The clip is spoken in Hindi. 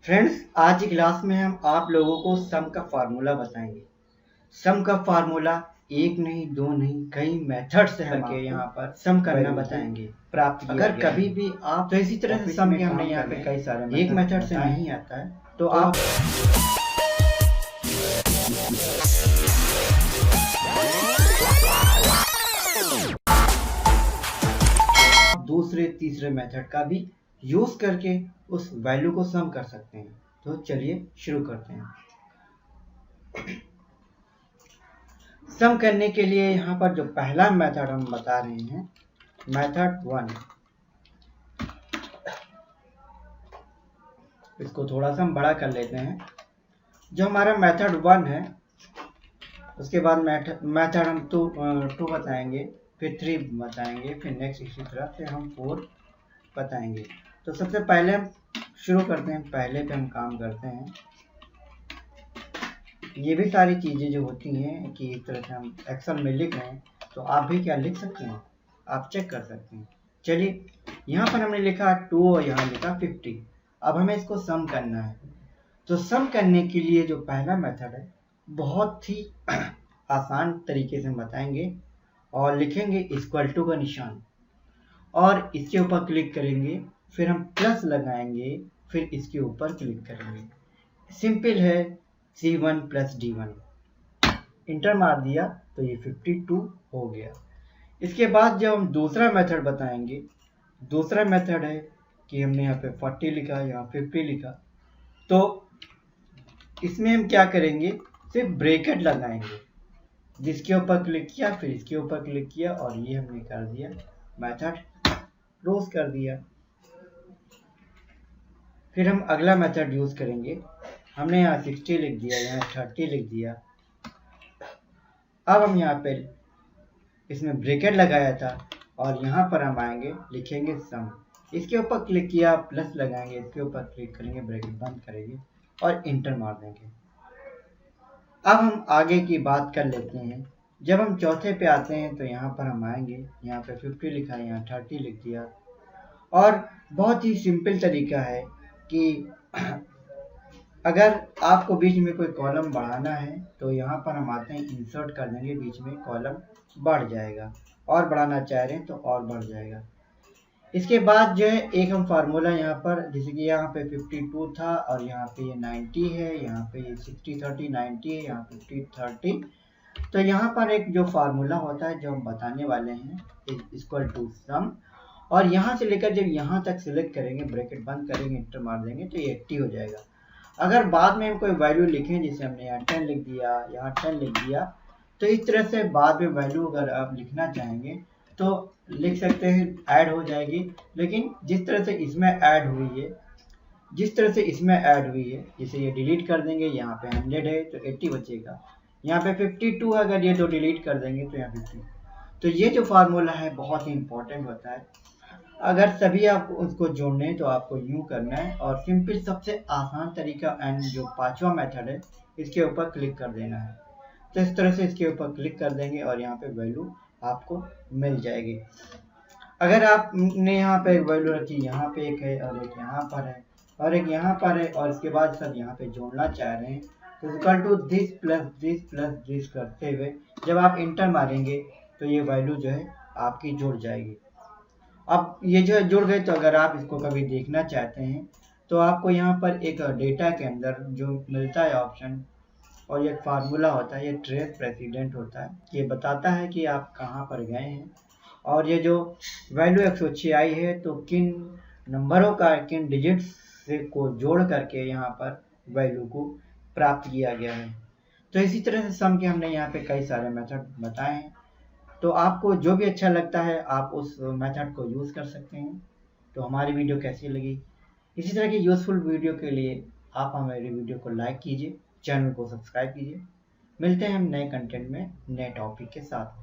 फ्रेंड्स, आज की क्लास में हम आप लोगों को सम का फार्मूला बताएंगे। सम का फार्मूला एक नहीं, दो नहीं, कई मेथड से हम आपको यहाँ पर सम करना बताएंगे। प्राप्त अगर कभी भी आप तो इसी तरह से सम के हमने यहाँ पे कई सारे एक मेथड से नहीं आता है तो आप दूसरे तीसरे मेथड का भी यूज करके उस वैल्यू को सम कर सकते हैं। तो चलिए शुरू करते हैं। सम करने के लिए यहाँ पर जो पहला मेथड हम बता रहे हैं, मेथड 1, इसको थोड़ा सा हम बड़ा कर लेते हैं। जो हमारा मेथड 1 है, उसके बाद मेथड हम 2 बताएंगे, फिर 3 बताएंगे, फिर नेक्स्ट इसी तरह से हम 4 बताएंगे। तो सबसे पहले हम शुरू करते हैं, पहले पे हम काम करते हैं। ये भी सारी चीज़ें जो होती हैं कि इस तरह से हम एक्सेल में लिख रहे हैं, तो आप भी क्या लिख सकते हैं, आप चेक कर सकते हैं। चलिए, यहाँ पर हमने लिखा 2 और यहाँ लिखा 50। अब हमें इसको सम करना है। तो सम करने के लिए जो पहला मेथड है, बहुत ही आसान तरीके से हम बताएंगे और लिखेंगे इक्वल टू का निशान और इसके ऊपर क्लिक करेंगे, फिर हम प्लस लगाएंगे, फिर इसके ऊपर क्लिक करेंगे। सिंपल है, C1 प्लस D1। इंटर मार दिया तो ये 52 हो गया। इसके बाद जब हम दूसरा मेथड बताएंगे, दूसरा मेथड है कि हमने यहाँ पे 40 लिखा, यहाँ 50 लिखा, तो इसमें हम क्या करेंगे, सिर्फ ब्रैकेट लगाएंगे। जिसके ऊपर क्लिक किया, फिर इसके ऊपर क्लिक किया और ये हमने कर दिया, मेथड क्लोज कर दिया। फिर हम अगला मेथड यूज करेंगे। हमने यहाँ 60 लिख दिया, यहाँ 30 लिख दिया। अब हम यहाँ पे इसमें ब्रैकेट लगाया था और यहाँ पर हम आएंगे, लिखेंगे सम। इसके ऊपर क्लिक किया, प्लस लगाएंगे, इसके ऊपर क्लिक करेंगे, ब्रैकेट बंद करेंगे और इंटर मार देंगे। अब हम आगे की बात कर लेते हैं। जब हम चौथे पे आते हैं तो यहाँ पर हम आएंगे, यहाँ पे 50 लिखा है, यहाँ 30 लिख दिया। और बहुत ही सिंपल तरीका है कि अगर आपको बीच में कोई कॉलम बढ़ाना है तो यहाँ पर हम आते हैं, इंसर्ट कर देंगे, बीच में कॉलम बढ़ जाएगा, और बढ़ाना चाह रहे हैं तो और बढ़ जाएगा। इसके बाद जो है एक हम फार्मूला यहाँ पर, जैसे कि यहाँ पे 52 था और यहाँ पे ये 90 है, यहाँ पे ये 60 30 90 है, यहाँ 50 30। तो यहाँ पर एक जो फार्मूला होता है जो हम बताने वाले हैं, इक्वल टू सम, और यहाँ से लेकर जब यहाँ तक सिलेक्ट करेंगे, ब्रैकेट बंद करेंगे, इंटर मार देंगे तो ये 80 हो जाएगा। अगर बाद में हम कोई वैल्यू लिखें, जैसे हमने यहाँ 10 लिख दिया, यहाँ 10 लिख दिया, तो इस तरह से बाद में वैल्यू अगर आप लिखना चाहेंगे तो लिख सकते हैं, ऐड हो जाएगी। लेकिन जिस तरह से इसमें ऐड हुई है, जैसे ये डिलीट कर देंगे, यहाँ पे 100 है तो 80 बचेगा, यहाँ पे 52 अगर ये दो डिलीट कर देंगे तो यहाँ 50। तो ये जो फार्मूला है बहुत ही इंपॉर्टेंट होता है। अगर सभी आप उसको जोड़ने हैं तो आपको यूं करना है, और सिंपल सबसे आसान तरीका एंड जो 5वां मेथड है, इसके ऊपर क्लिक कर देना है। तो इस तरह से इसके ऊपर क्लिक कर देंगे और यहाँ पे वैल्यू आपको मिल जाएगी। अगर आपने यहाँ पे एक वैल्यू रखी, यहाँ पे एक है और एक यहाँ पर है और एक यहाँ पर है, और इसके बाद सब यहाँ पे जोड़ना चाह रहे हैं, तो equal to this plus this plus this करते हुए जब आप इंटर मारेंगे तो ये वैल्यू जो है आपकी जुड़ जाएगी। अब ये जो जुड़ गए, तो अगर आप इसको कभी देखना चाहते हैं तो आपको यहाँ पर एक डेटा के अंदर जो मिलता है ऑप्शन, और ये फार्मूला होता है, ये ट्रेस प्रेसिडेंट होता है। ये बताता है कि आप कहाँ पर गए हैं, और ये जो वैल्यू 106 आई है तो किन नंबरों का, किन डिजिट्स से को जोड़ करके यहाँ पर वैल्यू को प्राप्त किया गया है। तो इसी तरह से सम के हमने यहाँ पे कई सारे मेथड बताए हैं। तो आपको जो भी अच्छा लगता है आप उस मेथड को यूज़ कर सकते हैं। तो हमारी वीडियो कैसी लगी, इसी तरह की यूज़फुल वीडियो के लिए आप हमारी वीडियो को लाइक कीजिए, चैनल को सब्सक्राइब कीजिए। मिलते हैं हम नए कंटेंट में, नए टॉपिक के साथ।